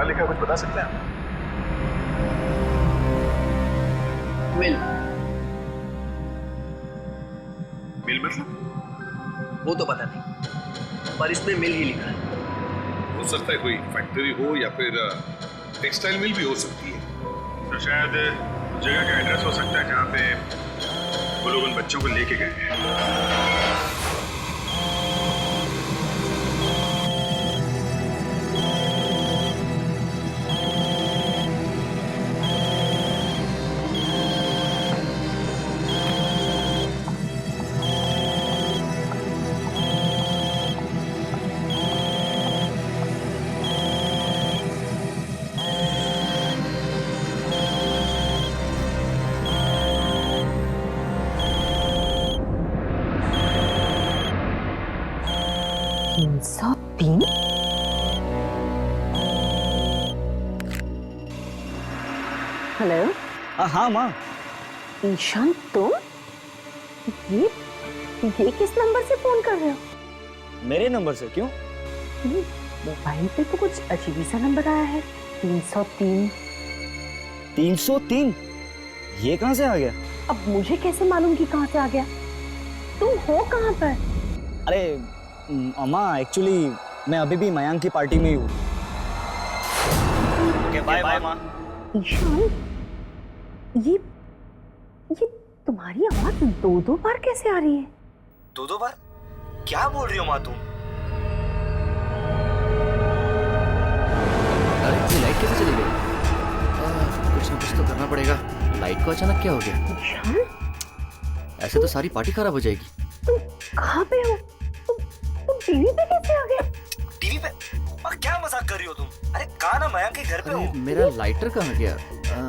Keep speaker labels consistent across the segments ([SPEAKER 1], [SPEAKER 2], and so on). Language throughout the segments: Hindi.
[SPEAKER 1] लिखा कुछ बता सकते हैं आप?
[SPEAKER 2] मिल
[SPEAKER 1] मिल मतलब?
[SPEAKER 2] वो तो पता नहीं, पर इसमें मिल ही लिखा है।
[SPEAKER 1] हो सकता है कोई फैक्ट्री हो या फिर टेक्सटाइल मिल भी हो सकती है। तो शायद जगह का एड्रेस हो सकता है जहाँ पे वो लोग उन बच्चों को लेके गए हैं।
[SPEAKER 3] हेलो।
[SPEAKER 4] हाँ माँ।
[SPEAKER 3] ईशान तुम? ये किस नंबर से फोन कर रहे हो?
[SPEAKER 4] मेरे नंबर से क्यों?
[SPEAKER 3] मोबाइल पे तो कुछ अजीब सा नंबर आया है, 303।
[SPEAKER 4] 303? ये कहाँ से आ गया?
[SPEAKER 3] अब मुझे कैसे मालूम कि कहाँ से आ गया? तुम हो कहाँ पर?
[SPEAKER 4] अरे अम्मा, एक्चुअली मैं अभी भी मयांक की पार्टी में ही हूँ। बाय बाय माँ।
[SPEAKER 3] ईशान, ये तुम्हारी आवाज दो बार कैसे आ रही है?
[SPEAKER 4] दो बार? क्या बोल रही हो माँ तुम?
[SPEAKER 5] अरे ये लाइट कैसे चली गई? कुछ ना कुछ तो करना पड़ेगा। लाइट को अचानक क्या हो गया?
[SPEAKER 3] ईशान,
[SPEAKER 5] ऐसे तो सारी पार्टी खराब हो जाएगी।
[SPEAKER 3] तुम कहाँ पे हो? तुम टीवी पे कैसे आ गए?
[SPEAKER 4] टीवी पे? माँ क्या मजाक कर रही हो तुम? अरे कहाँ ना मयांक के घर पे हूँ।
[SPEAKER 5] मेरा लाइटर कहाँ गया?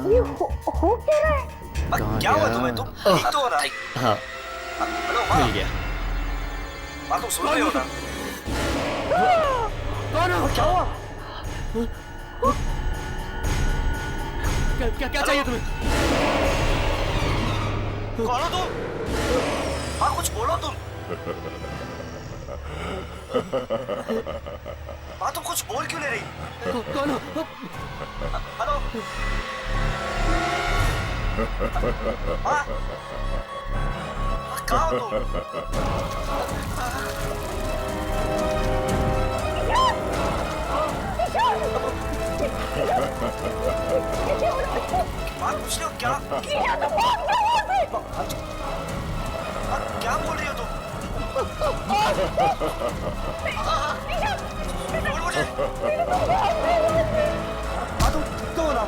[SPEAKER 3] ये हो क्या रहा है?
[SPEAKER 4] क्या हुआ तुम्हें? तुम ठीक तो हो ना?
[SPEAKER 5] हाँ,
[SPEAKER 4] हेलो माँ।
[SPEAKER 5] मिल गया।
[SPEAKER 4] माँ तुम सुन रही हो ना?
[SPEAKER 5] कौन हो?
[SPEAKER 4] क्या हुआ?
[SPEAKER 5] क्या चाहिए तुम्हें?
[SPEAKER 4] कौन हो तुम? माँ कुछ बोलो तुम। माँ तुम कुछ बोल क्यों ले रही?
[SPEAKER 5] कौन हो?
[SPEAKER 4] हेलो माँ, कहाँ हो तुम? माँ कुछ नहीं हो क्या? क्या बोल रही हो तुम? बोल मुझे। माँ तुम ठीक तो हो ना?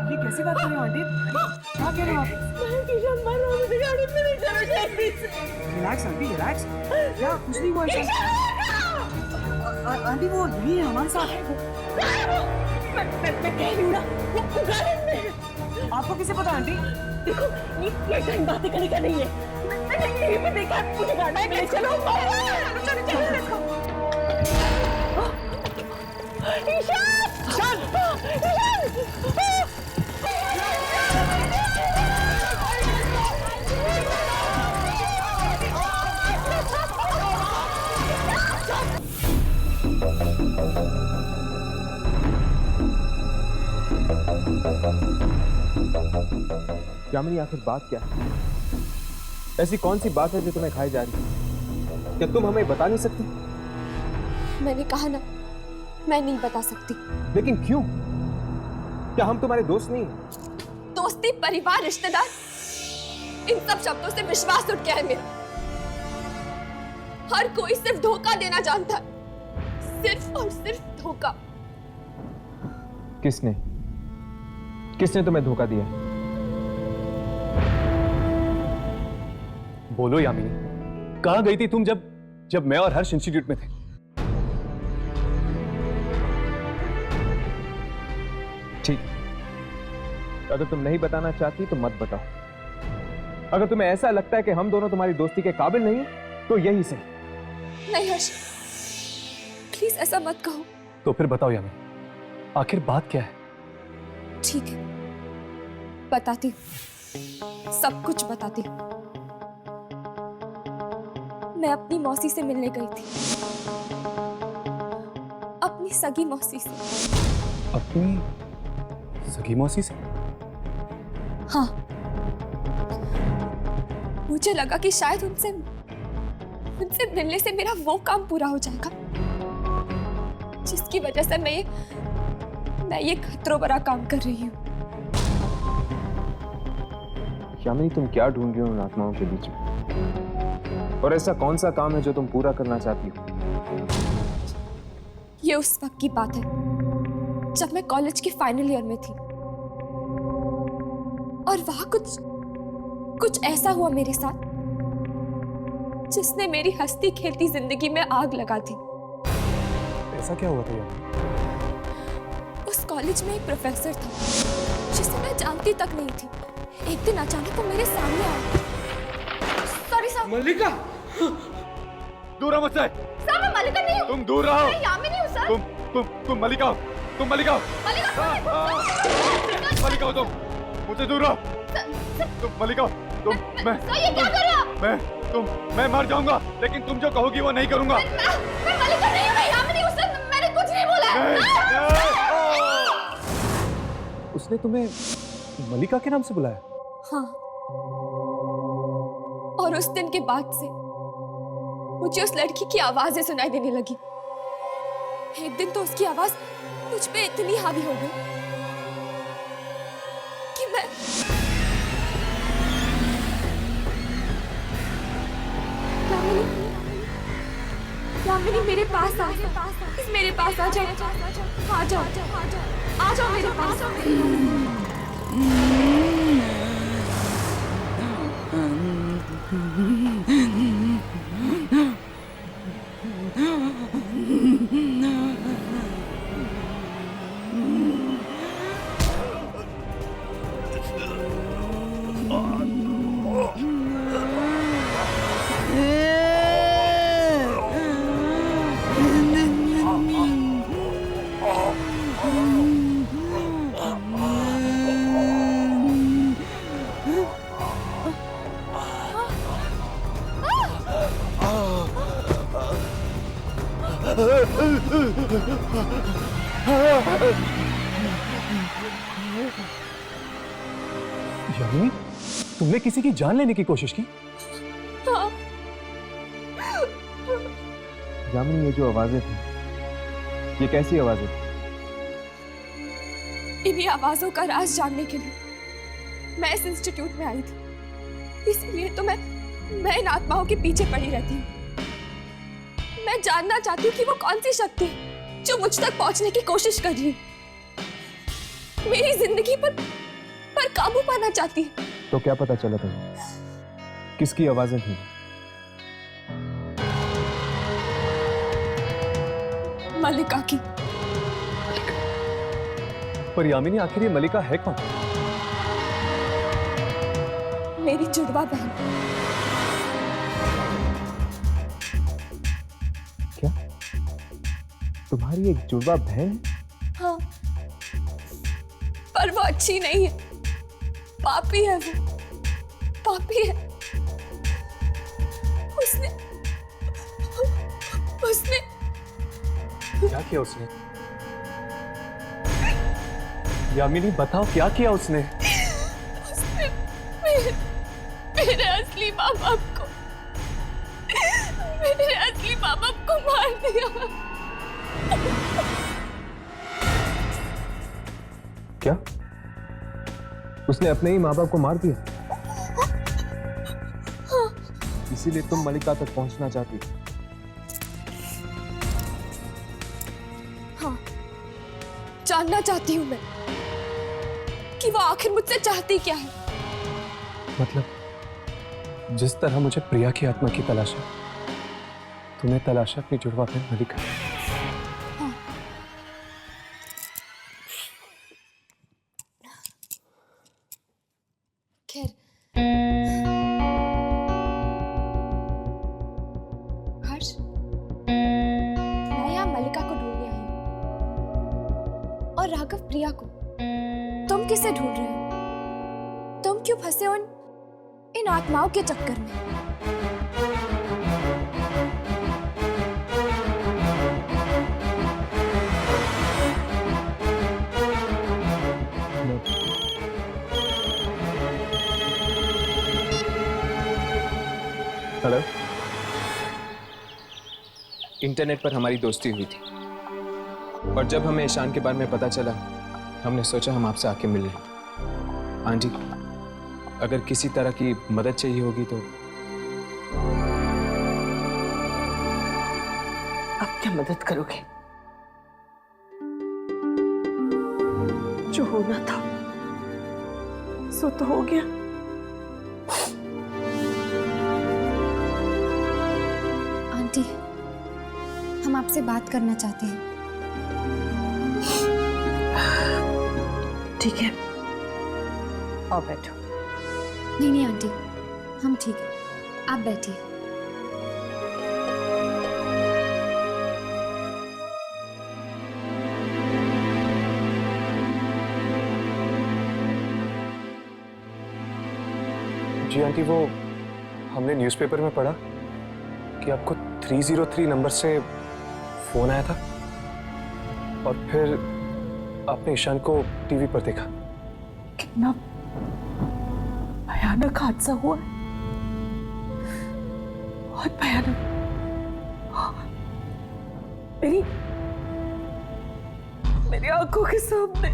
[SPEAKER 6] ये कैसी बात कर रहे हो आंटी? क्या कह रहे हो आप? Relax aunty, relax. क्या कुछ नहीं हुआ आंटी, वो यही है हमारे साथ। आपको किसे पता आंटी?
[SPEAKER 3] देखो, ये टाइम बातें करने का नहीं है। मैंने टीवी पे देखा, मुझे गाना है, चलो चलो। ईशान!
[SPEAKER 7] यामिनी, आखिर बात क्या है? ऐसी कौन सी बात है जो तुम्हें खाई जा रही है? क्या तुम हमें बता नहीं सकती?
[SPEAKER 8] मैंने कहा ना, मैं नहीं बता सकती।
[SPEAKER 7] लेकिन क्यों? क्या हम तुम्हारे दोस्त नहीं हैं?
[SPEAKER 8] दोस्ती, परिवार, रिश्तेदार, इन सब शब्दों से विश्वास उठ गया है मेरा। हर कोई सिर्फ धोखा देना जानता है, सिर्फ और सिर्फ धोखा।
[SPEAKER 7] किसने तुम्हें धोखा दिया? बोलो यामिनी, कहां गई थी तुम जब मैं और हर्ष इंस्टीट्यूट में थे? ठीक, अगर तुम नहीं बताना चाहती तो मत बताओ, अगर तुम्हें ऐसा लगता है कि हम दोनों तुम्हारी दोस्ती के काबिल नहीं है तो यही सही।
[SPEAKER 8] नहीं हर्ष, प्लीज ऐसा मत कहो।
[SPEAKER 9] तो फिर बताओ यामिनी, आखिर बात क्या है?
[SPEAKER 8] ठीक है, बताती हूँ, सब कुछ बताती हूँ। मैं अपनी मौसी से मिलने गई थी, अपनी सगी मौसी से।
[SPEAKER 9] अपनी सगी मौसी से?
[SPEAKER 8] हाँ, मुझे लगा कि शायद उनसे मिलने से मेरा वो काम पूरा हो जाएगा जिसकी वजह से मैं ये खतरों भरा काम कर रही हूँ।
[SPEAKER 7] यामिनी, तुम क्या ढूंढ रही हो उन आत्माओं के बीच में? और ऐसा कौन सा काम है जो तुम पूरा करना चाहती हो?
[SPEAKER 8] ये उस वक्त की बात है जब मैं कॉलेज के फाइनल ईयर में थी और वहां कुछ ऐसा हुआ मेरे साथ जिसने मेरी हंसती खेलती जिंदगी में आग लगा दी।
[SPEAKER 9] ऐसा क्या हुआ था यार?
[SPEAKER 8] उस कॉलेज में एक प्रोफेसर था जिसे मैं जानती तक नहीं थी। एक दिन अचानक वो मेरे सामने आया। Sorry sir.
[SPEAKER 7] मल्लिका, दूर रहो मुझसे।
[SPEAKER 8] सर, मैं मल्लिका नहीं हूँ।
[SPEAKER 7] तुम दूर रहो।
[SPEAKER 8] मैं यामिनी हूँ सर।
[SPEAKER 7] तुम मल्लिका हो। तुम मल्लिका हो। मल्लिका हो तुम। मुझसे दूर रहो। तुम मल्लिका हो।
[SPEAKER 8] सर, ये क्या कर रहे हो आप?
[SPEAKER 7] मैं मर जाऊंगा, लेकिन तुम जो कहोगी वो नहीं करूंगा।
[SPEAKER 8] मैं मल्लिका नहीं हूँ, मैं यामिनी हूँ सर। मैंने कुछ नहीं बोला है।
[SPEAKER 9] उसने तुम्हें मल्लिका के नाम से बुलाया?
[SPEAKER 8] हाँ, और उस दिन के बाद से मुझे उस लड़की की आवाजें सुनाई देने लगी। एक दिन तो उसकी आवाज मुझ पे इतनी हावी हो गई कि मैं यामिनी, मेरे पास आ जाओ। मेरे पास आ जाओ। आ जाओ, आ जाओ मेरे पास।
[SPEAKER 9] यामिनी, तुमने किसी की जान लेने की कोशिश की?
[SPEAKER 8] हाँ।
[SPEAKER 7] यामिनी, ये जो आवाजें थी, ये कैसी आवाजें थी?
[SPEAKER 8] इन्हीं आवाजों का राज जानने के लिए मैं इस इंस्टीट्यूट में आई थी। इसीलिए तो मैं इन आत्माओं के पीछे पड़ी रहती हूँ। मैं जानना चाहती हूँ कि वो कौन सी शक्ति है जो मुझ तक पहुंचने की कोशिश कर रही है, मेरी जिंदगी पर काबू पाना चाहती है।
[SPEAKER 7] तो क्या पता चला तुम्हें किसकी आवाजें थी?
[SPEAKER 8] मल्लिका की।
[SPEAKER 9] पर यामिनी, आखिर ये मल्लिका है कौन?
[SPEAKER 8] मेरी जुड़वा बहन।
[SPEAKER 7] क्या तुम्हारी एक जुड़वा बहन?
[SPEAKER 8] हाँ, पर वो अच्छी नहीं है, पापी है। वो पापी है। उसने
[SPEAKER 9] क्या किया उसने? यामिनी, बताओ क्या किया उसने?
[SPEAKER 8] मेरे असली माँ बाप को मार दिया।
[SPEAKER 7] क्या उसने अपने ही माँ बाप को मार दिया? इसीलिए तुम मल्लिका तक पहुंचना चाहती हो?
[SPEAKER 8] हाँ, जानना चाहती हूँ मैं कि वो आखिर मुझसे चाहती क्या है।
[SPEAKER 9] मतलब जिस तरह मुझे प्रिया की आत्मा की तलाश है, तुम्हें तलाश है अपनी जुड़वा बहन मल्लिका।
[SPEAKER 8] हाँ। खैर, और राघव प्रिया को। तुम किसे ढूंढ रहे हो? तुम क्यों फंसे इन आत्माओं के चक्कर में?
[SPEAKER 7] हेलो। इंटरनेट पर हमारी दोस्ती हुई थी और जब हमें ईशान के बारे में पता चला हमने सोचा हम आपसे आके मिल लें। आंटी, अगर किसी तरह की मदद चाहिए होगी तो।
[SPEAKER 3] अब क्या मदद करोगे? जो होना था सो तो हो गया।
[SPEAKER 8] आंटी, हम आपसे बात करना चाहते हैं।
[SPEAKER 3] ठीक है, आओ बैठो।
[SPEAKER 8] नहीं आंटी, हम ठीक है, आप बैठिए।
[SPEAKER 9] जी आंटी, वो हमने न्यूज़पेपर में पढ़ा कि आपको 303 नंबर से फोन आया था और फिर आपने ईशान को टीवी पर देखा।
[SPEAKER 3] कितना भयानक हादसा हुआ है, बहुत भयानक। मेरी आंखों के सामने।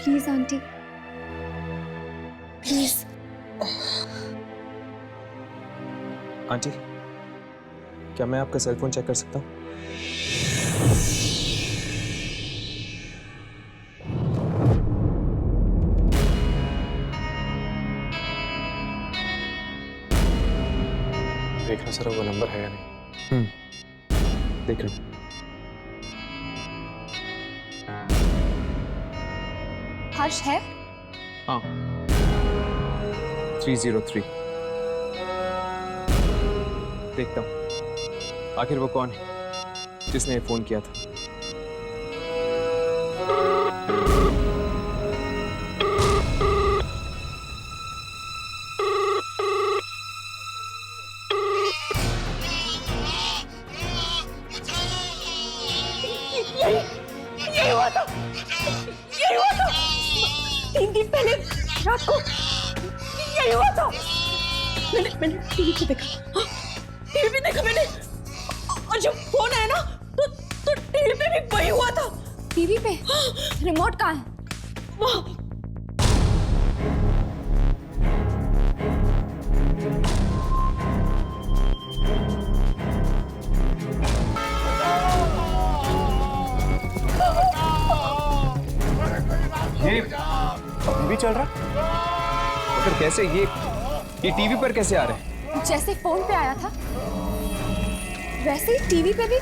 [SPEAKER 8] Please aunty, please.
[SPEAKER 7] आंटी, क्या मैं आपका सेल फोन चेक कर सकता हूँ?
[SPEAKER 9] देखना सर वो नंबर है या नहीं।
[SPEAKER 7] देख रहा हूँ।
[SPEAKER 8] हर्ष है?
[SPEAKER 7] हाँ, 303। देखता हूँ आखिर वो कौन है जिसने फोन किया था।
[SPEAKER 3] यही हुआ था, यही हुआ था। 3 दिन पहले रात को यही हुआ था। मैंने टीवी पे देखा, टीवी पे देखा मैंने, और जब फोन आया ना तो टीवी पे भी वही हुआ था।
[SPEAKER 8] टीवी पे? रिमोट कहाँ है?
[SPEAKER 3] वहाँ।
[SPEAKER 7] ये टीवी चल रहा? फिर कैसे ये टीवी पर कैसे आ रहे हैं?
[SPEAKER 8] जैसे फोन पे आया था वैसे ही टीवी पे भी।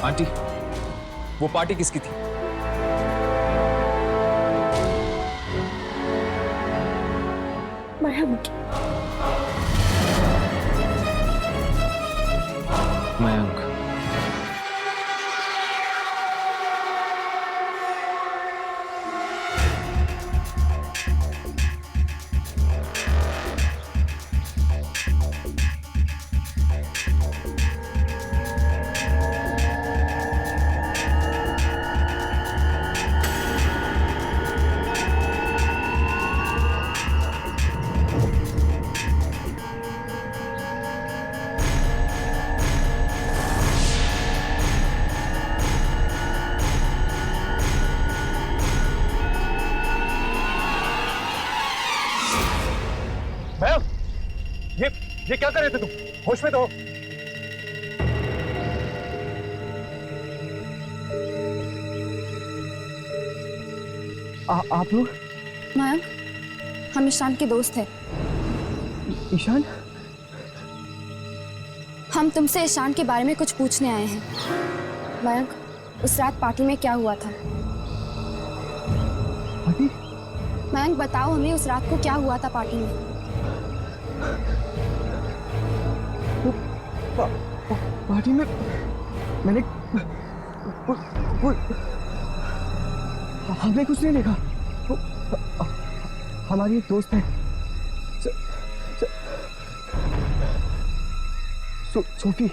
[SPEAKER 7] आंटी, वो पार्टी किसकी थी?
[SPEAKER 3] मयंक।
[SPEAKER 7] मयंक।
[SPEAKER 9] ये क्या कर रहे थे तुम? होश में तो हो। आप लोग?
[SPEAKER 8] मयंक, हम ईशान के दोस्त हैं।
[SPEAKER 9] ईशान?
[SPEAKER 8] हम तुमसे ईशान के बारे में कुछ पूछने आए हैं। मयंक, उस रात पार्टी में क्या हुआ था?
[SPEAKER 9] पार्टी?
[SPEAKER 8] मयंक बताओ हमें, उस रात को क्या हुआ था पार्टी में?
[SPEAKER 9] पार्टी में मैंने हमने कुछ नहीं देखा। हमारी एक दोस्त है सोफी।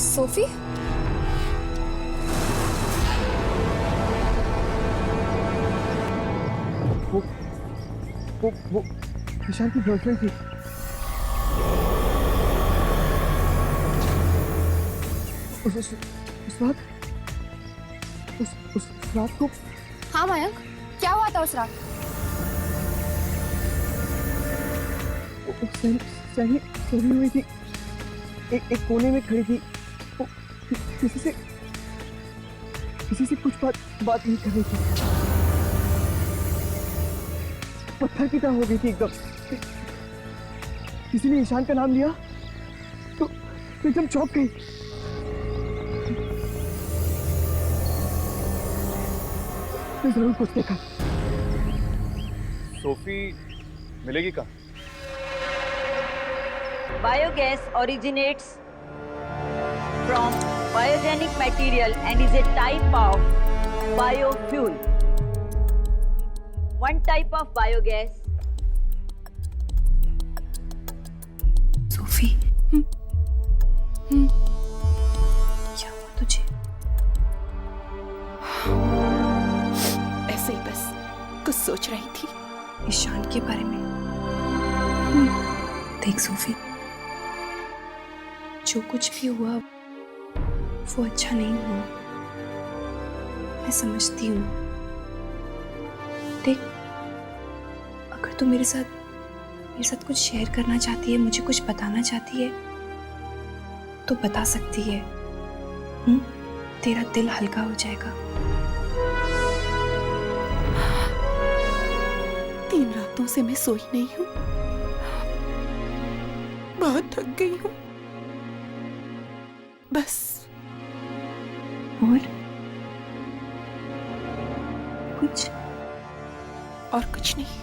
[SPEAKER 8] सोफी?
[SPEAKER 9] वो ईशान की गर्लफ्रेंड थी। उस रात को।
[SPEAKER 8] हाँ मयंक, क्या हुआ था उस रात?
[SPEAKER 9] सही हुई थी, एक कोने में खड़ी थी। वो किसी से कुछ बात नहीं कर रही थी। पत्थर की तरह हो गई थी एकदम। किसी ने ईशान का नाम लिया तो एकदम चौंक गई। मैं जरूर कुछ देखा। सोफी मिलेगी कहाँ?
[SPEAKER 10] Biogas originates from biogenic material and is a type of biofuel. One type of biogas.
[SPEAKER 3] Sophie, क्या हुआ तुझे?
[SPEAKER 11] ऐसे ही बस कुछ सोच रही थी
[SPEAKER 3] ईशान के बारे में। देख सोफी, जो कुछ भी हुआ वो अच्छा नहीं हुआ, मैं समझती हूँ। देख, अगर तू मेरे साथ कुछ शेयर करना चाहती है, मुझे कुछ बताना चाहती है तो बता सकती है। तेरा दिल हल्का हो जाएगा।
[SPEAKER 11] 3 रातों से मैं सोई नहीं हूँ, बहुत थक गई हूँ। बस।
[SPEAKER 3] और कुछ?
[SPEAKER 11] और कुछ नहीं।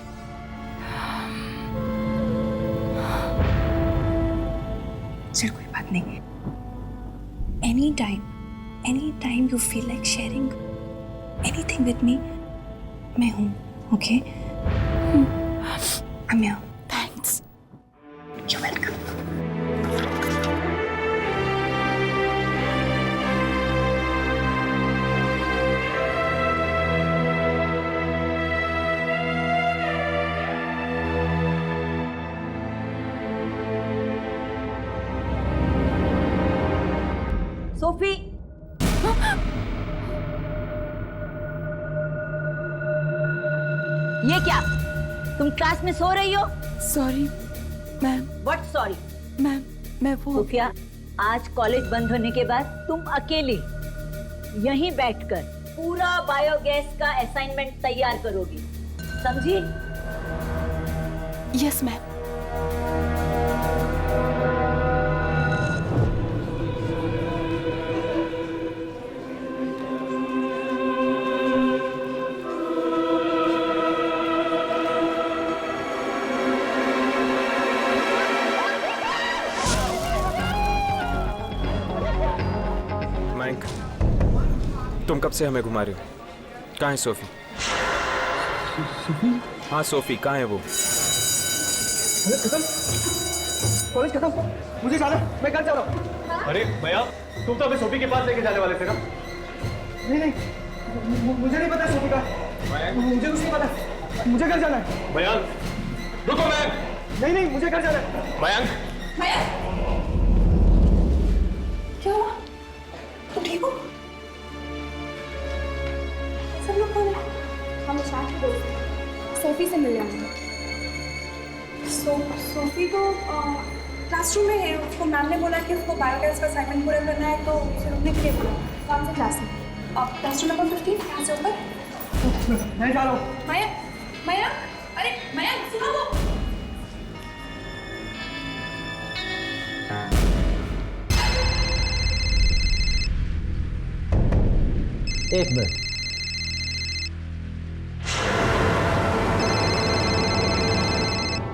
[SPEAKER 3] चल कोई बात नहीं। Any time you feel like sharing anything with me, मैं हूँ। Okay? I'm here.
[SPEAKER 11] Thanks.
[SPEAKER 3] You're welcome.
[SPEAKER 10] Sophie, ये क्या? तुम क्लास में सो रही हो?
[SPEAKER 11] Sorry ma'am.
[SPEAKER 10] What sorry?
[SPEAKER 11] Ma'am, मैं वो
[SPEAKER 10] सोफिया, आज कॉलेज बंद होने के बाद तुम अकेले यहीं बैठकर पूरा बायोगैस का असाइनमेंट तैयार करोगी, समझी?
[SPEAKER 11] Yes ma'am.
[SPEAKER 7] मयंक, तुम कब से हमें घुमा रहे हो? कहाँ है सोफी? हाँ सोफी, कहाँ है वो?
[SPEAKER 9] खत्म, कॉलेज खत्म, मुझे जाना, मैं घर जा रहा हूँ। अरे भैया, तुम तो हमें सोफी के पास लेके जाने वाले थे ना? नहीं, मुझे नहीं पता सोफी का। मुझे कुछ नहीं पता, मुझे घर जाना है। मयंक, रुको मयंक। नहीं, मुझे घर जाना है। मयंक।
[SPEAKER 3] क्या हुआ? तुम ठीक हो? सब लोग कौन है? हम ईशान के दोस्त हैं। सोफी से मिलने आए हैं। अभी तो क्लासरूम में है। उसको मैम ने बोला कि उसको बायोगैस का असाइनमेंट पूरा करना है, तो उसे रुकने के लिए बोला। कौन से क्लास में? क्लासरूम नंबर 15 यहाँ से ऊपर।
[SPEAKER 6] नहीं डालो।
[SPEAKER 3] माया, माया, अरे माया सुनो वो।
[SPEAKER 12] एक मिनट।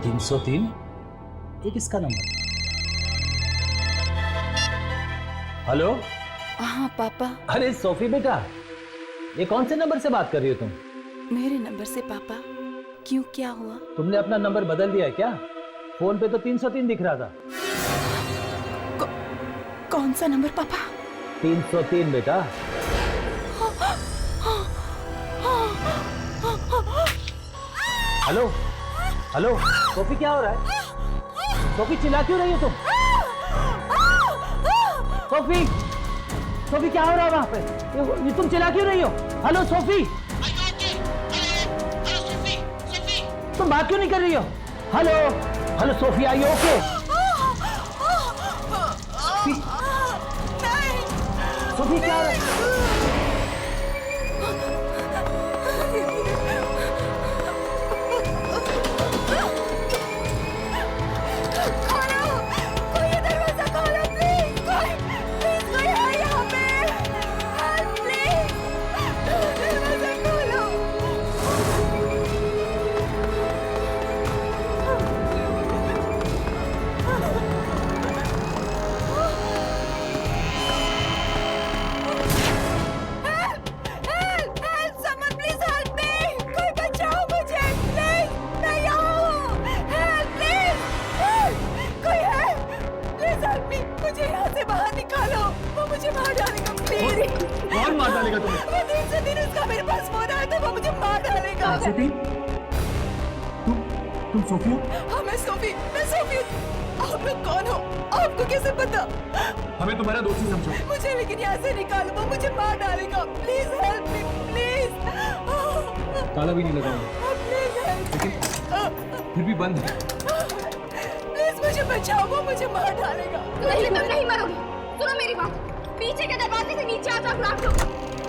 [SPEAKER 12] तीन 303 ये किसका नंबर? हेलो।
[SPEAKER 11] हाँ पापा।
[SPEAKER 12] अरे सोफी बेटा, ये कौन से नंबर से बात कर रही हो तुम?
[SPEAKER 11] मेरे नंबर से पापा। क्यों, क्या हुआ?
[SPEAKER 12] तुमने अपना नंबर बदल दिया है क्या? फोन पे तो 303 दिख रहा था।
[SPEAKER 11] कौन सा नंबर पापा?
[SPEAKER 12] 303 बेटा। हेलो हेलो सोफी, क्या हो रहा है? सोफी चिल्ला क्यों रही हो तुम? सोफी, सोफी क्या हो रहा है वहां पे? ये तुम चिल्ला क्यों रही हो? हेलो सोफी, तुम बात क्यों नहीं कर रही हो? हेलो हेलो सोफी, आई ओके? सोफी क्या हो रहा है? तुम सोफी हो?
[SPEAKER 11] हाँ मैं सोफी हूँ। आप लोग कौन हो? आपको कैसे पता?
[SPEAKER 9] हमें तुम्हारा दोस्ती समझो।
[SPEAKER 11] मुझे लेकिन यहाँ से निकालो, वो मुझे मार डालेगा। Please help me, please.
[SPEAKER 9] ताला भी नहीं लगाऊंगा,
[SPEAKER 11] प्लीज हेल्प।
[SPEAKER 9] लेकिन फिर भी बंद है।
[SPEAKER 11] प्लीज मुझे बचाओ, वो मुझे मार डालेगा।
[SPEAKER 8] नहीं, तुम नहीं मरोगी। सुनो मेरी बात, पीछे के दरवाजे से नीचे आ जाओ ग्राउंड फ्लोर।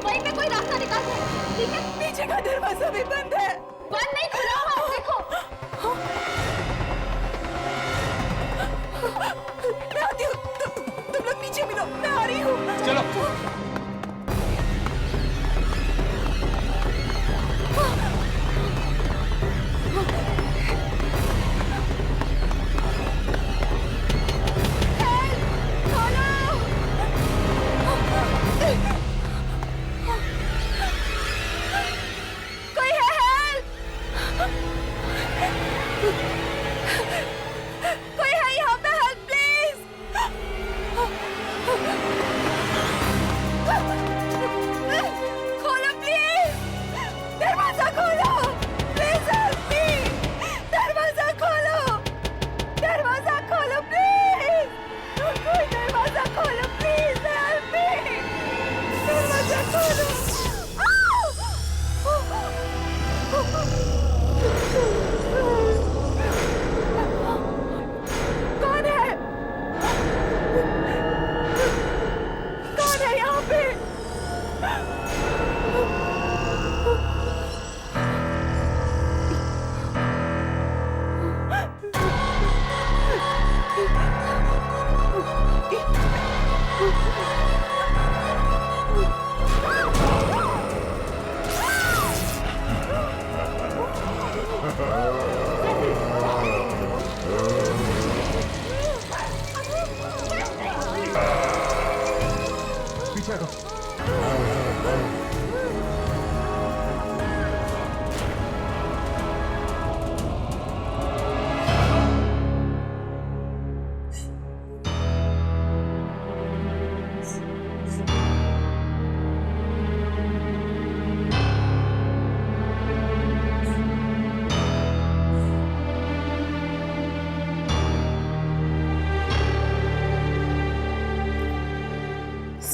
[SPEAKER 8] वहीं पे कोई रास्ता निकालते हैं, ठीक है?
[SPEAKER 11] पीछे का दरवाजा भी बंद है।
[SPEAKER 8] बंद नहीं, खुला हुआ है, देखो।
[SPEAKER 11] मैं आती हूँ, तुम लोग नीचे मिलो, मैं आ रही हूँ।
[SPEAKER 9] चलो।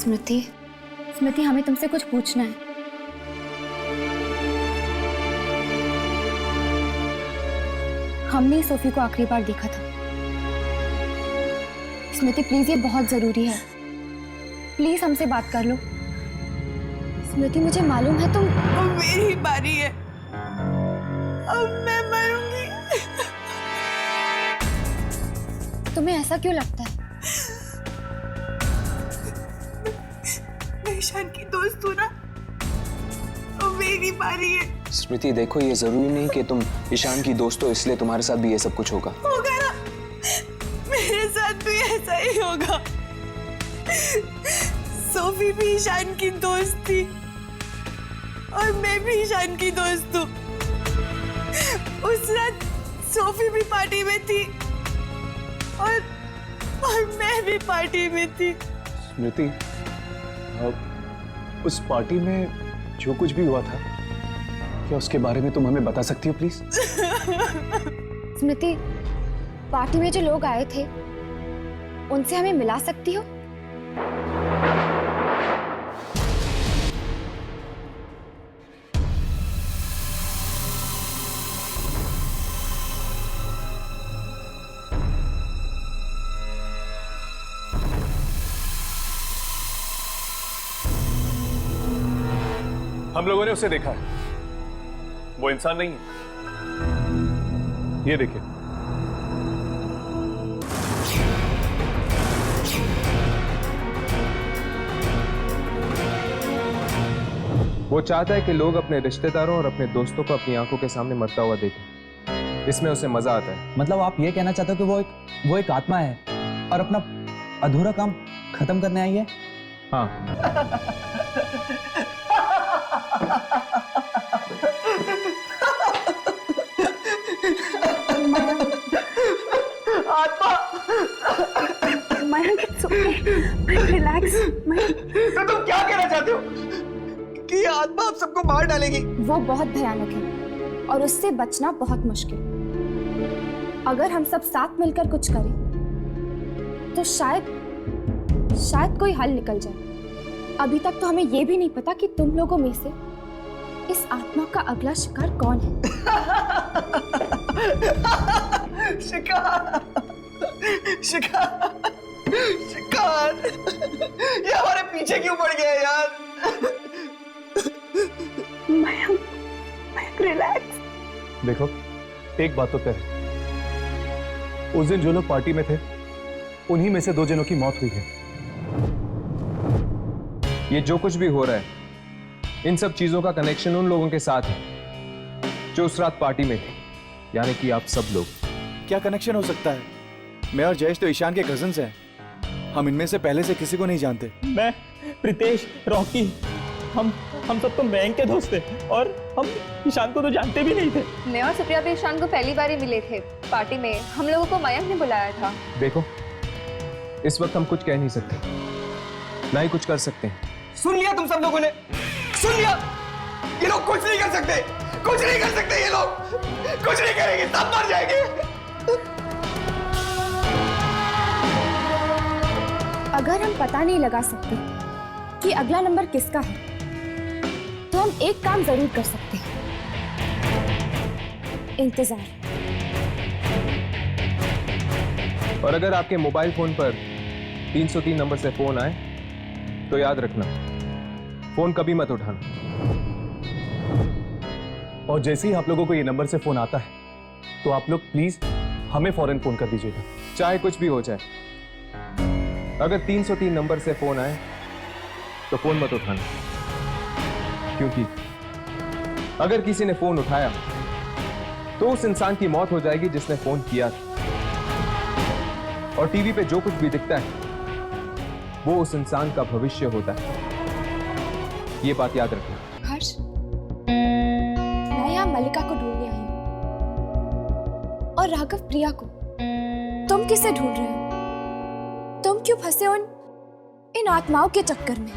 [SPEAKER 8] स्मृति, स्मृति, हमें तुमसे कुछ पूछना है। हमने सोफी को आखिरी बार देखा था। स्मृति प्लीज, ये बहुत जरूरी है। प्लीज हमसे बात कर लो। स्मृति मुझे मालूम है तुम।
[SPEAKER 11] अब मेरी बारी है, अब मैं मरूंगी।
[SPEAKER 8] तुम्हें ऐसा क्यों लगता है?
[SPEAKER 11] मैं ईशान की दोस्त हूँ ना, अब मेरी बारी है।
[SPEAKER 7] स्मृति देखो, ये जरूरी नहीं कि तुम ईशान की दोस्त हो इसलिए तुम्हारे साथ भी ये सब कुछ होगा।
[SPEAKER 11] होगा ना, मेरे साथ भी ऐसा ही होगा। सोफी भी ईशान की दोस्त थी और मैं भी ईशान की दोस्त हूँ। उस रात सोफी भी पार्टी में थी और मैं भी पार्टी में थी।
[SPEAKER 9] स्मृति, उस पार्टी में जो कुछ भी हुआ था, क्या उसके बारे में तुम हमें बता सकती हो प्लीज?
[SPEAKER 8] स्मृति, पार्टी में जो लोग आए थे उनसे हमें मिला सकती हो?
[SPEAKER 9] हम लोगों ने उसे देखा है, वो इंसान नहीं है। ये देखिए,
[SPEAKER 7] वो चाहता है कि लोग अपने रिश्तेदारों और अपने दोस्तों को अपनी आंखों के सामने मरता हुआ देखें। इसमें उसे मजा आता है।
[SPEAKER 4] मतलब आप ये कहना चाहते हो कि वो एक आत्मा है और अपना अधूरा काम खत्म करने आई है?
[SPEAKER 7] हाँ।
[SPEAKER 3] Mayank, it's okay. Relax.
[SPEAKER 6] तो तुम क्या कहना चाहते हो कि ये आत्मा आप सबको मार डालेगी?
[SPEAKER 8] वो बहुत भयानक है और उससे बचना बहुत मुश्किल। अगर हम सब साथ मिलकर कुछ करें तो शायद कोई हल निकल जाए। अभी तक तो हमें ये भी नहीं पता कि तुम लोगों में से इस आत्मा का अगला शिकार कौन है।
[SPEAKER 6] शिकार ये हमारे पीछे क्यों पड़ गया यार?
[SPEAKER 3] मयंक, रिलैक्स।
[SPEAKER 9] देखो, एक बात तो तय है, उस दिन जो लोग पार्टी में थे उन्हीं में से 2 जनों की मौत हुई है।
[SPEAKER 7] ये जो कुछ भी हो रहा है, इन सब चीजों का कनेक्शन उन लोगों के साथ है जो उस रात पार्टी में थे, यानी कि आप सब लोग।
[SPEAKER 13] क्या कनेक्शन हो सकता है? मैं और जयेश तो ईशान के कजिन्स हैं। हम इनमें से पहले से किसी को नहीं जानते।
[SPEAKER 12] मैं, प्रीतेश, रॉकी, हम सब तो मयंक के दोस्त थे और हम ईशान को तो जानते भी नहीं थे।
[SPEAKER 8] मैं और सुप्रिया भी ईशान को पहली बार ही मिले थे पार्टी में। हम लोगों को मयंक ने बुलाया था।
[SPEAKER 7] देखो, इस वक्त हम कुछ कह नहीं सकते, ना ही कुछ कर सकते हैं।
[SPEAKER 6] सुन लिया तुम सब लोगों ने? सुन लिया? ये लोग कुछ नहीं कर सकते, कुछ नहीं कर सकते। ये लोग कुछ नहीं करेंगे, सब मर जाएंगे।
[SPEAKER 8] अगर हम पता नहीं लगा सकते कि अगला नंबर किसका है, तो हम एक काम जरूर कर सकते हैं, इंतजार।
[SPEAKER 7] और अगर आपके मोबाइल फोन पर 303 नंबर से फोन आए तो याद रखना, फोन कभी मत उठाना।
[SPEAKER 9] और जैसे ही आप लोगों को ये नंबर से फोन आता है तो आप लोग प्लीज हमें फौरन फोन कर दीजिएगा,
[SPEAKER 7] चाहे कुछ भी हो जाए। अगर 303 नंबर से फोन आए तो फोन मत उठाना, क्योंकि अगर किसी ने फोन उठाया तो उस इंसान की मौत हो जाएगी जिसने फोन किया था। और टीवी पे जो कुछ भी दिखता है वो उस इंसान का भविष्य होता है, ये बात याद रखना।
[SPEAKER 8] हर्ष, मैं यहाँ मल्लिका को ढूंढने आई हूँ और राघव प्रिया को। तुम किसे ढूंढ रहे हो? तुम क्यों फंसे इन आत्माओं के चक्कर में?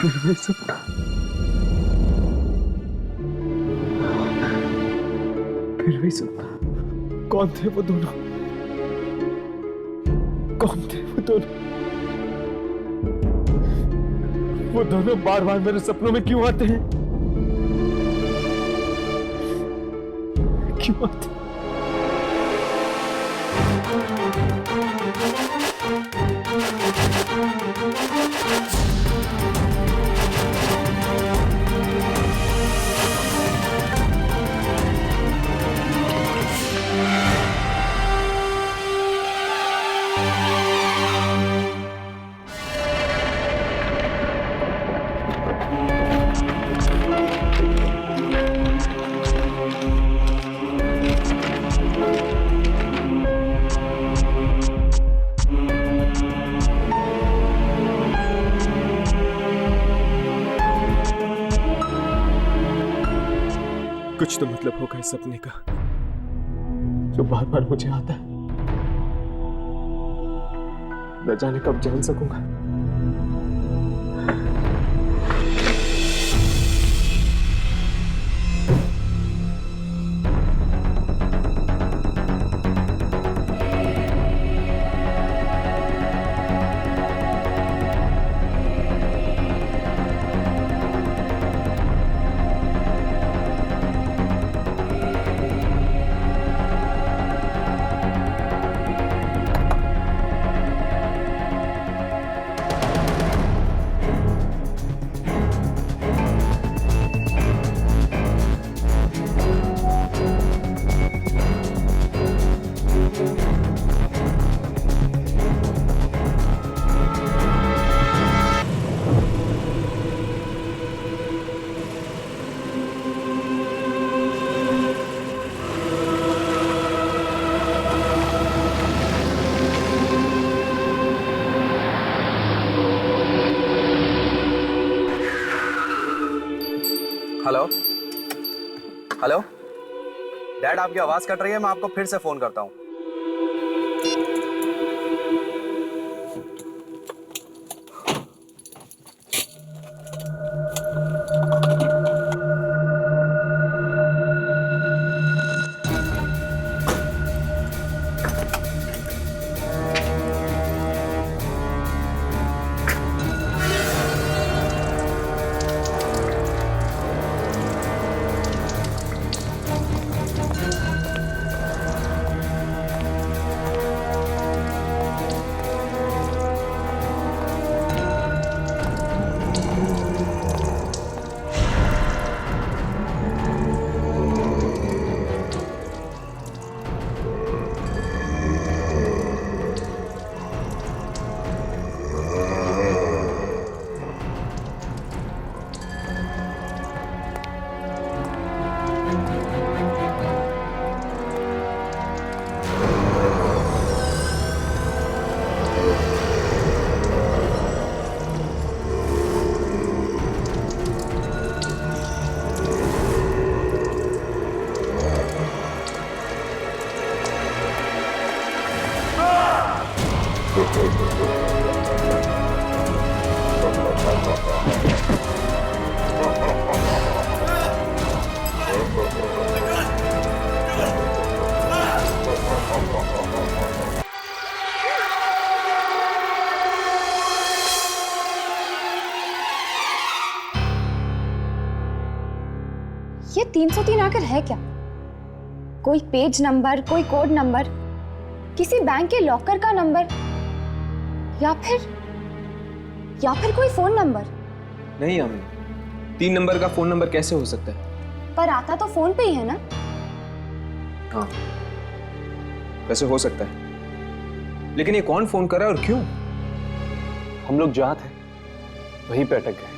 [SPEAKER 9] फिर वही सपना, फिर वही सपना। कौन थे वो दोनों? कौन थे वो दोनों? वो दोनों बार बार मेरे सपनों में क्यों आते हैं? क्यों आते हैं? कुछ तो मतलब होगा इस सपने का जो बार बार मुझे आता है। न जाने कब जान सकूंगा।
[SPEAKER 14] हेलो हेलो डैड, आपकी आवाज कट रही है, मैं आपको फिर से फोन करता हूँ।
[SPEAKER 8] ये 303 आखिर है क्या? कोई पेज नंबर, कोई कोड नंबर, किसी बैंक के लॉकर का नंबर, या फिर कोई फोन नंबर?
[SPEAKER 7] नहीं अम्मी, 3 नंबर का फोन नंबर कैसे हो सकता है?
[SPEAKER 8] पर आता तो फोन पे ही है ना?
[SPEAKER 7] हाँ, वैसे हो सकता है, लेकिन ये कौन फोन कर रहा है और क्यों?
[SPEAKER 9] हम लोग जहाँ थे वहीं पे अटक गए।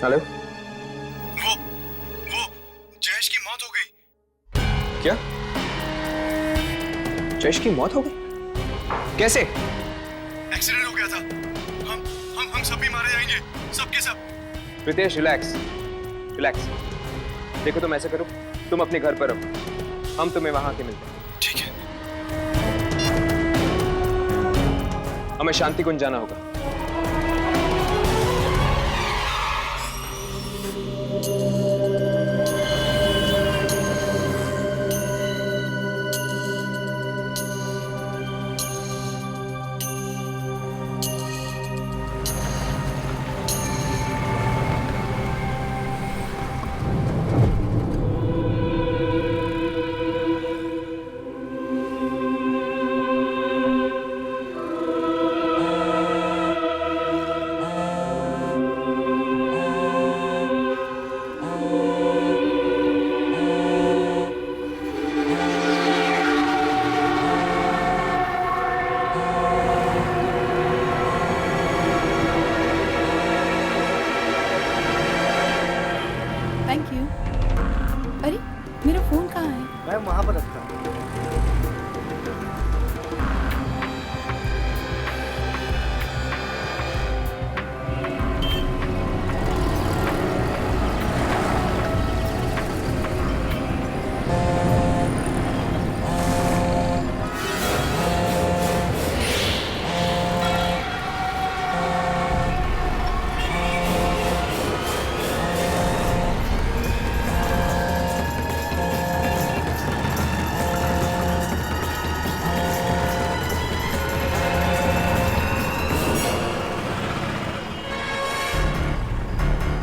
[SPEAKER 7] हेलो,
[SPEAKER 13] वो जयेश की मौत हो गई।
[SPEAKER 7] क्या? जयेश की मौत हो गई? कैसे?
[SPEAKER 13] एक्सीडेंट हो गया था। हम सब भी मारे जाएंगे, सब के सब।
[SPEAKER 7] Ritesh, relax relax. देखो तुम ऐसे करो, तुम अपने घर पर रहो, हम तुम्हें वहां के मिलते हैं।
[SPEAKER 13] ठीक है।
[SPEAKER 7] हमें शांति कुंज जाना होगा।
[SPEAKER 3] Thank you. अरे मेरा फोन कहाँ है?
[SPEAKER 6] मैं वहां पर रखता हूँ।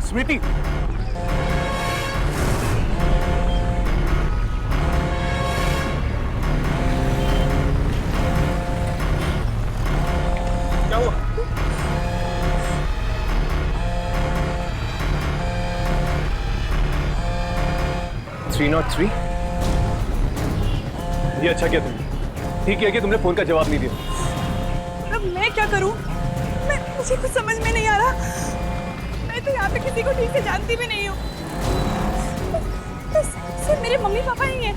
[SPEAKER 9] स्मृति,
[SPEAKER 7] क्या हुआ?
[SPEAKER 9] Three not three. ये अच्छा किया तुमने, ठीक है कि तुमने फोन का जवाब नहीं दिया।
[SPEAKER 11] अब मैं क्या करूं? मुझे कुछ समझ में नहीं आ रहा। मैं तो यहाँ पे किसी को ठीक से जानती भी नहीं हूँ। सिर्फ मेरे मम्मी पापा ही हैं।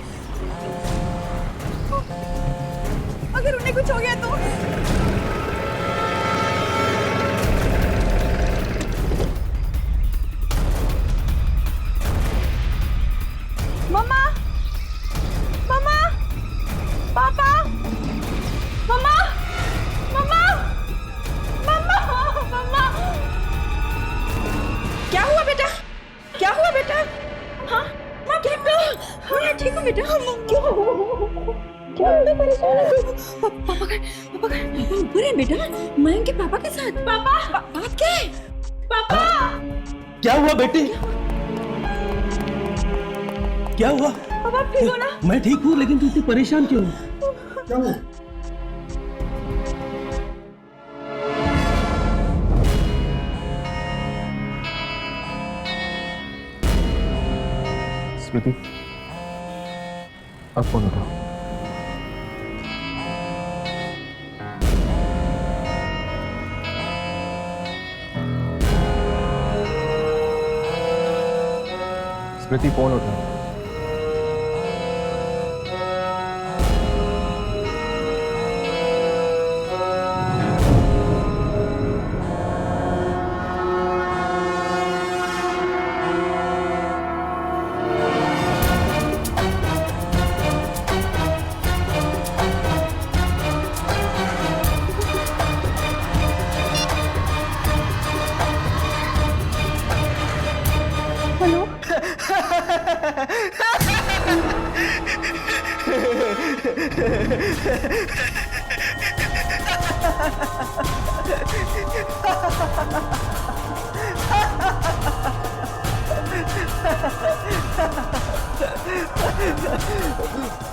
[SPEAKER 11] अगर उन्हें कुछ हो गया तो? मम्मा, मम्मा, पापा, मम्मा, मम्मा, मम्मा, मम्मा। क्या हुआ बेटा? क्या हुआ बेटा? हाँ, मैं ठीक हूँ। हाँ, मैं ठीक हूँ बेटा। क्या हुआ? परेशान है तू? पापा का बुरे बेटा। मैं के पापा के साथ। पापा, बात क्या है? पापा,
[SPEAKER 12] क्या हुआ बेटी? क्या हुआ?
[SPEAKER 11] पापा ठीक हो ना?
[SPEAKER 12] मैं ठीक हूँ, लेकिन तू इतनी परेशान क्यों? क्या हुआ?
[SPEAKER 9] स्मृति, अब फोन उठाओ। स्मृति, फोन उठाओ।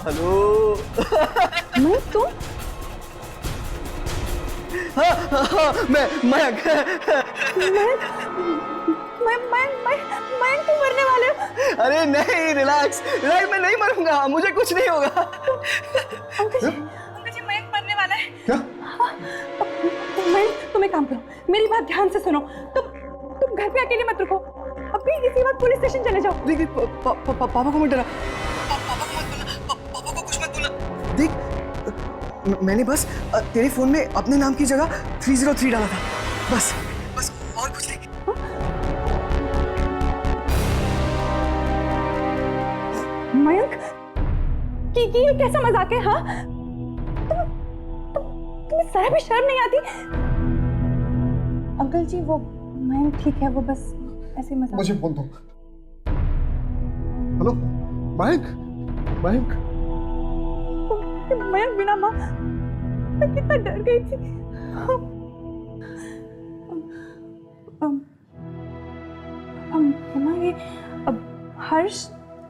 [SPEAKER 6] हेलो।
[SPEAKER 3] मैं तो
[SPEAKER 6] हाँ, मैं
[SPEAKER 11] मैं तुम मरने वाले हो।
[SPEAKER 6] अरे नहीं, रिलैक्स रिलैक्स, मैं नहीं मरूंगा, मुझे कुछ नहीं होगा।
[SPEAKER 11] अंकल जी मयंक मरने वाला है।
[SPEAKER 6] क्या?
[SPEAKER 11] मयंक तुम एक काम करो, मेरी बात ध्यान से सुनो। तुम घर पे अकेले मत रुको, अभी इसी वक्त पुलिस स्टेशन चले जाओ।
[SPEAKER 6] देख पापा को मत डरा, पापा को मत बोलना, पापा को कुछ मत बोलना। देख मैंने बस तेरे फोन में अपने नाम की जगह 303 डाला था, बस और कुछ नहीं।
[SPEAKER 11] मयंक ये कैसा मजाक है? हाँ तुम्हें जरा भी शर्म नहीं आती? अंकल जी वो मयंक ठीक है, वो बस ऐसे मजाक।
[SPEAKER 15] मुझे फोन दो। हेलो मयंक, मयंक
[SPEAKER 11] मयंक बिना माँ मैं कितना डर गई थी। माँ ये हर्ष,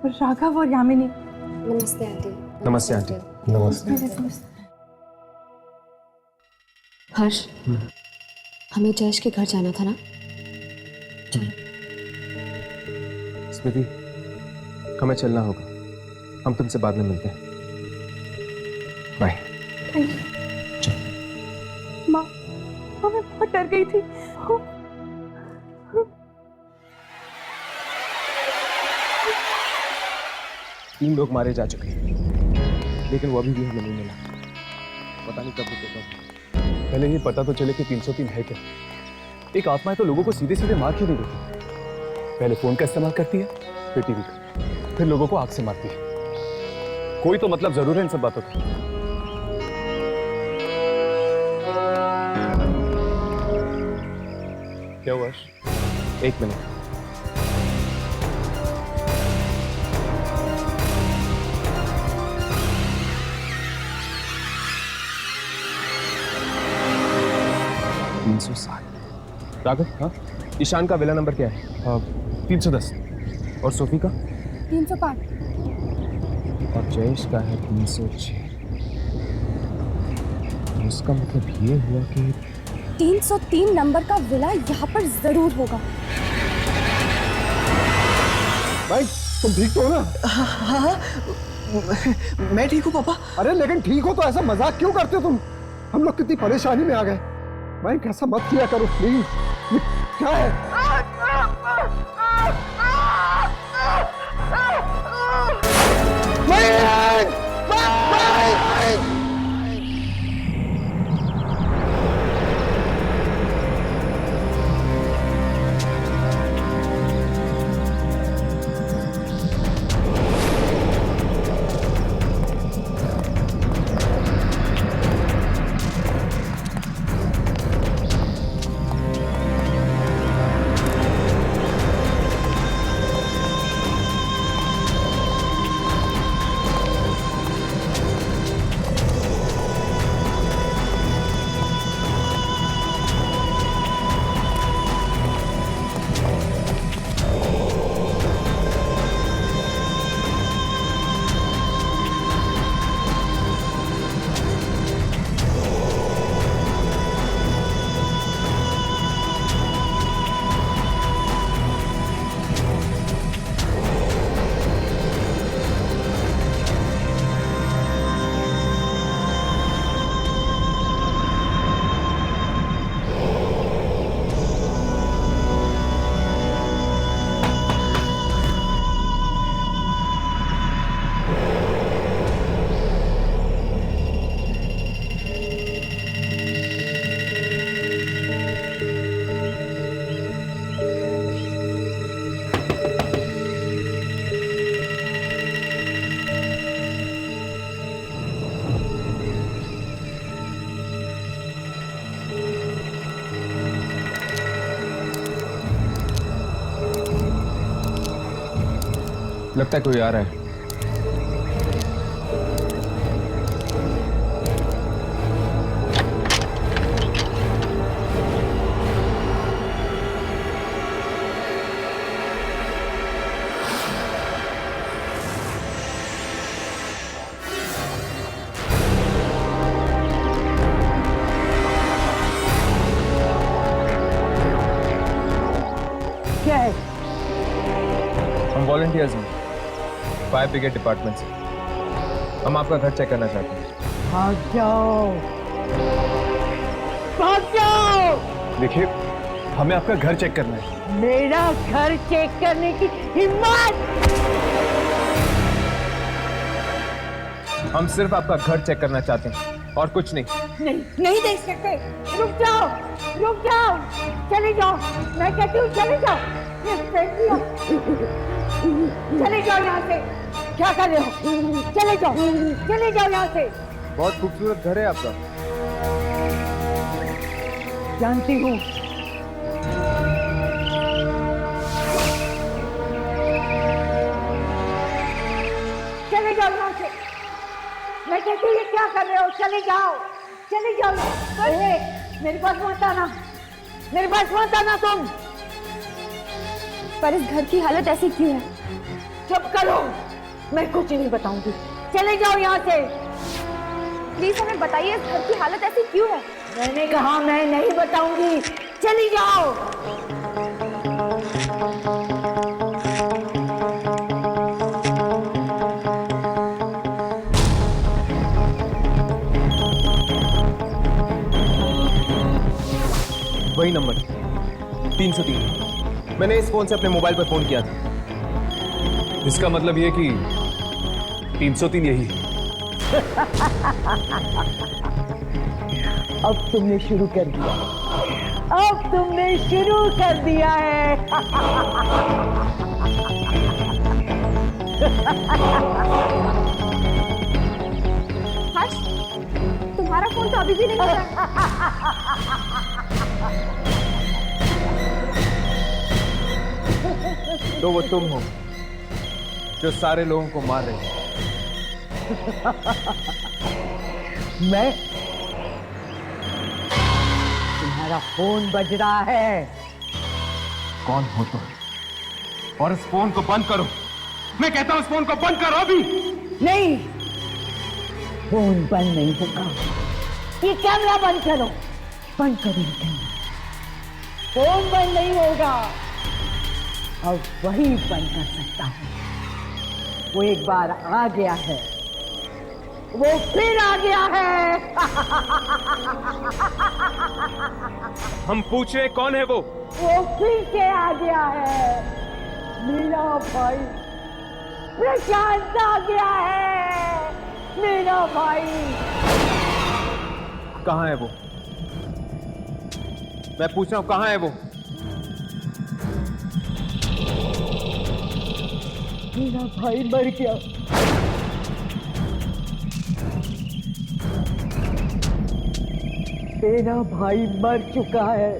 [SPEAKER 11] राघव और यामिनी।
[SPEAKER 8] नमस्ते आंटी।
[SPEAKER 7] नमस्ते आंटी।
[SPEAKER 15] नमस्ते।
[SPEAKER 8] हर्ष, हमें जयेश के घर जाना था ना?
[SPEAKER 7] स्मृति, हमें चलना होगा, हम तुमसे बाद में मिलते हैं। बाय।
[SPEAKER 11] माँ मैं बहुत डर गई थी।
[SPEAKER 7] 3 लोग मारे जा चुके हैं, लेकिन वो अभी भी हमें नहीं मिला। पता नहीं कब रुकेगा।
[SPEAKER 13] पहले ये पता तो चले कि 303 है क्या। एक आत्मा तो लोगों को सीधे सीधे मार क्यों नहीं देती? पहले फोन का इस्तेमाल करती है, फिर टीवी का, फिर लोगों को आग से मारती है। कोई तो मतलब जरूर है इन सब बातों का। क्या हुआ?
[SPEAKER 7] 1 मिनट। राघव, हाँ, ईशान का विला नंबर क्या है?
[SPEAKER 13] 310।
[SPEAKER 7] और सोफी का?
[SPEAKER 8] 305।
[SPEAKER 7] और जयेश का है 306। इसका मतलब ये हुआ कि
[SPEAKER 8] 303 नंबर का विला यहाँ पर जरूर होगा।
[SPEAKER 15] भाई तुम ठीक तो हो ना?
[SPEAKER 6] हाँ मैं ठीक हूँ पापा।
[SPEAKER 15] अरे लेकिन ठीक हो तो ऐसा मजाक क्यों करते हो तुम? हम लोग कितनी परेशानी में आ गए। भाई कैसा मत किया करो प्लीज। ये क्या है?
[SPEAKER 7] लगता है कोई आ रहा है।
[SPEAKER 11] क्या है?
[SPEAKER 7] फायर ब्रिगेड डिपार्टमेंट से। हम आपका घर चेक करना चाहते हैं।
[SPEAKER 10] भाग जाओ, भाग जाओ।
[SPEAKER 13] देखिए, हमें आपका घर चेक करना है।
[SPEAKER 10] मेरा घर चेक करने की हिम्मत?
[SPEAKER 7] हम सिर्फ आपका घर चेक करना चाहते हैं और कुछ नहीं।
[SPEAKER 10] नहीं देख सकते। रुक जाओ, रुक जाओ, चले जाओ। मैं कहती हूँ चले जाओ। ये फेंक दिया। चले जाओ यहाँ से। क्या कर रहे हो? चले जाओ, चले जाओ यहाँ से।
[SPEAKER 7] बहुत खूबसूरत घर है आपका।
[SPEAKER 10] जानती हूँ। चले जाओ यहाँ से। मैं कहती हूँ ये क्या कर रहे हो? चले जाओ, चले जाओ। मेरे पास मत आना, मेरे पास मत आना तुम।
[SPEAKER 8] पर इस घर की हालत ऐसी क्यों है?
[SPEAKER 10] चुप करो, मैं कुछ नहीं बताऊंगी। चले जाओ यहाँ से।
[SPEAKER 8] प्लीज हमें बताइए इस घर की हालत ऐसी क्यों है?
[SPEAKER 10] मैंने कहा मैं नहीं बताऊंगी। चली जाओ।
[SPEAKER 7] वही नंबर 303। मैंने इस फोन से अपने मोबाइल पर फोन किया था।
[SPEAKER 13] इसका मतलब ये कि 303 यही है।
[SPEAKER 10] अब तुमने शुरू कर दिया, अब तुमने शुरू कर दिया है।
[SPEAKER 8] हर्ष, तुम्हारा फोन तो अभी भी नहीं आया।
[SPEAKER 7] तो वो तुम हो जो सारे लोगों को मार रहे हो।
[SPEAKER 10] मैं? तुम्हारा फोन बज रहा है।
[SPEAKER 7] कौन हो तुम? और इस फोन को बंद करो। मैं कहता हूं इस फोन को बंद करो अभी।
[SPEAKER 10] नहीं, फोन बंद नहीं होगा। ये कैमरा बंद करो, बंद करो ये कैमरा। फोन बंद नहीं होगा। अब वही बंद कर सकता है। वो एक बार आ गया है, वो फिर आ गया है।
[SPEAKER 7] हम पूछ रहे कौन है वो?
[SPEAKER 10] वो फिर से आ गया है। मेरा भाई प्रशांत आ गया है। मेरा भाई।
[SPEAKER 7] कहाँ है वो? मैं पूछ रहा हूं कहाँ है वो?
[SPEAKER 10] मेरा भाई मर गया। मेरा भाई मर चुका है।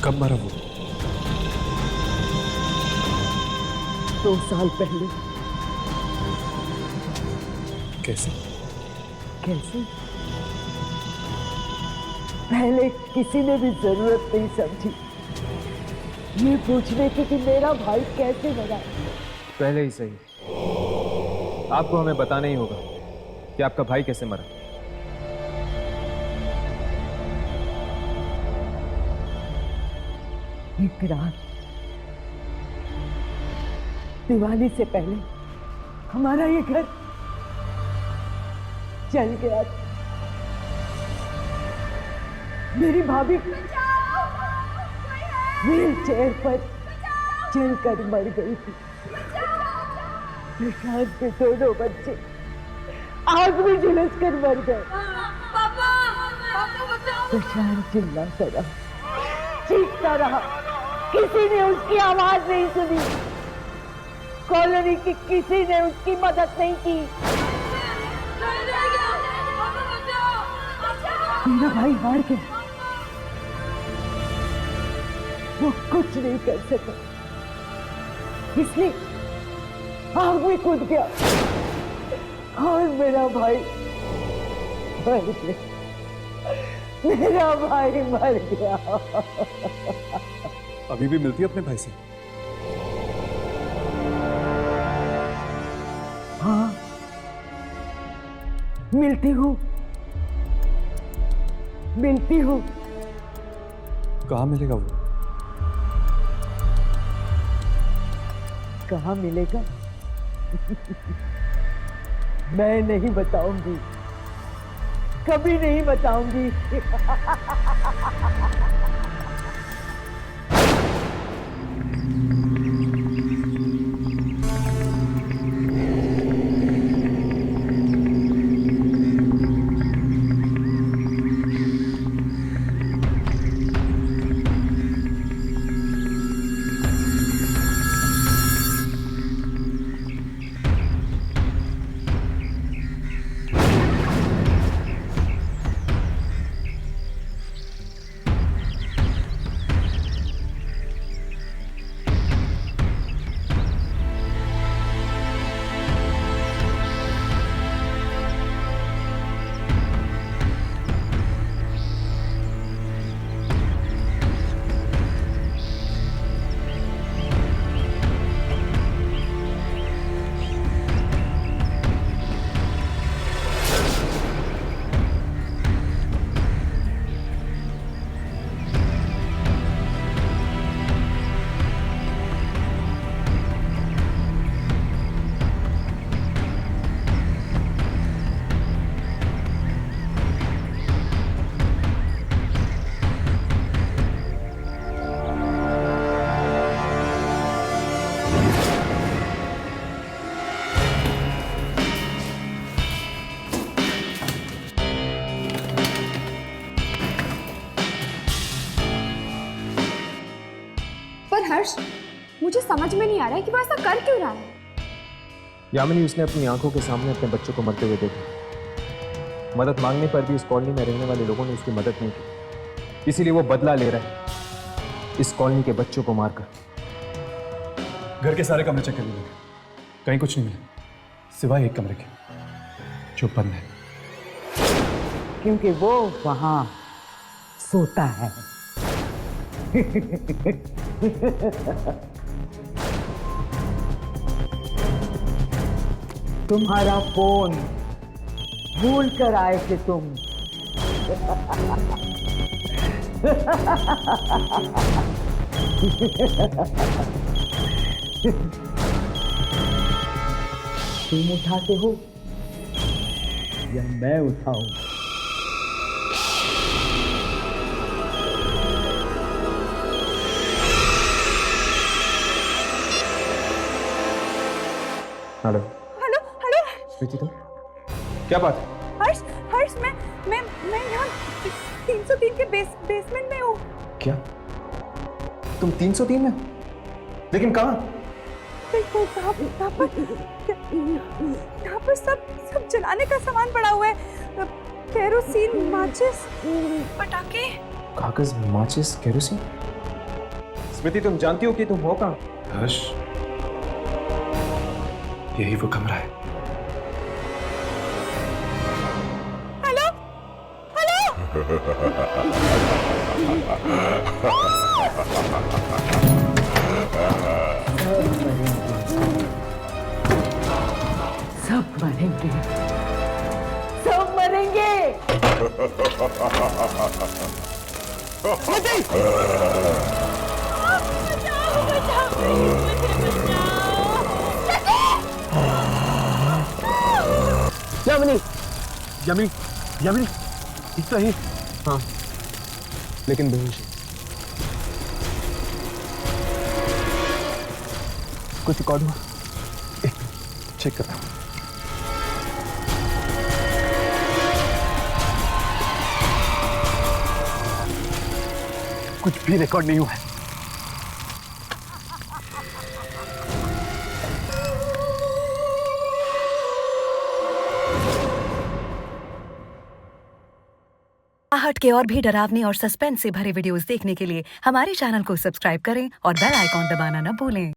[SPEAKER 13] कब मरा वो?
[SPEAKER 10] 2 साल पहले।
[SPEAKER 13] कैसे?
[SPEAKER 10] कैसे? पहले किसी ने भी जरूरत नहीं समझी ये पूछने की कि मेरा भाई कैसे मरा।
[SPEAKER 7] पहले ही सही, आपको हमें बताना ही होगा कि आपका भाई कैसे मरा।
[SPEAKER 10] एक रात दिवाली से पहले हमारा ये घर जल गया। मेरी भाभी व्हील चेयर पर जलकर मर गई थी। प्रशांत के दोनों बच्चे आग में झुलस कर मर गए। प्रशांत चिल्लाता रहा, चीखता रहा, किसी ने उसकी आवाज नहीं सुनी। कॉलोनी की किसी ने उसकी मदद नहीं की। मेरा भाई हार गया, वो कुछ नहीं कर सका, इसलिए आग में कूद गया और मेरा भाई मर गया। मेरा भाई मर गया।
[SPEAKER 13] अभी भी मिलती है अपने भाई से?
[SPEAKER 10] हाँ, मिलती हूँ, मिलती हूँ।
[SPEAKER 13] कहाँ मिलेगा वो?
[SPEAKER 10] कहाँ मिलेगा मैं नहीं बताऊंगी, कभी नहीं बताऊंगी।
[SPEAKER 8] पर हर्ष, मुझे समझ में नहीं आ रहा है कि वो ऐसा कर क्यों रहा है।
[SPEAKER 7] यामिनी, उसने अपनी आंखों के सामने अपने बच्चों को मरते हुए देखा। मदद मांगने पर भी इस कॉलोनी में रहने वाले लोगों ने उसकी मदद नहीं की, इसीलिए वो बदला ले रहा है इस कॉलोनी के बच्चों को मारकर।
[SPEAKER 13] घर के सारे कमरे चेक कर लिए, कहीं कुछ नहीं मिला सिवाय एक कमरे के जो बंद है,
[SPEAKER 10] क्योंकि वो वहां सोता है। तुम्हारा फोन भूल कर आए थे तुम। तुम उठाते हो या मैं उठाऊं?
[SPEAKER 7] हेलो
[SPEAKER 3] हेलो हेलो
[SPEAKER 7] स्मृति, तुम क्या बात है?
[SPEAKER 3] हर्ष हर्ष, मैं यहाँ 303 के बेसमेंट में हूँ।
[SPEAKER 7] क्या तुम 303 में? लेकिन कहाँ?
[SPEAKER 3] यहाँ पर सब जलाने का सामान पड़ा हुआ है। केरोसिन, माचिस, पटाखे।
[SPEAKER 7] कागज, माचिस, केरोसिन। स्मृति, तुम जानती हो कि तुम हो कहाँ?
[SPEAKER 13] हर्ष, यही वो कमरा है।
[SPEAKER 3] हेलो
[SPEAKER 10] सब मरेंगे, सब मरेंगे।
[SPEAKER 9] यामिनी, यामिनी, यामिनी, इतना ही?
[SPEAKER 7] हाँ, लेकिन बेहोश।
[SPEAKER 13] कुछ रिकॉर्ड हुआ? चेक करता हूँ। कुछ भी रिकॉर्ड नहीं हुआ है।
[SPEAKER 16] आहट के और भी डरावने और सस्पेंस से भरे वीडियोस देखने के लिए हमारे चैनल को सब्सक्राइब करें और बेल आइकॉन दबाना न भूलें।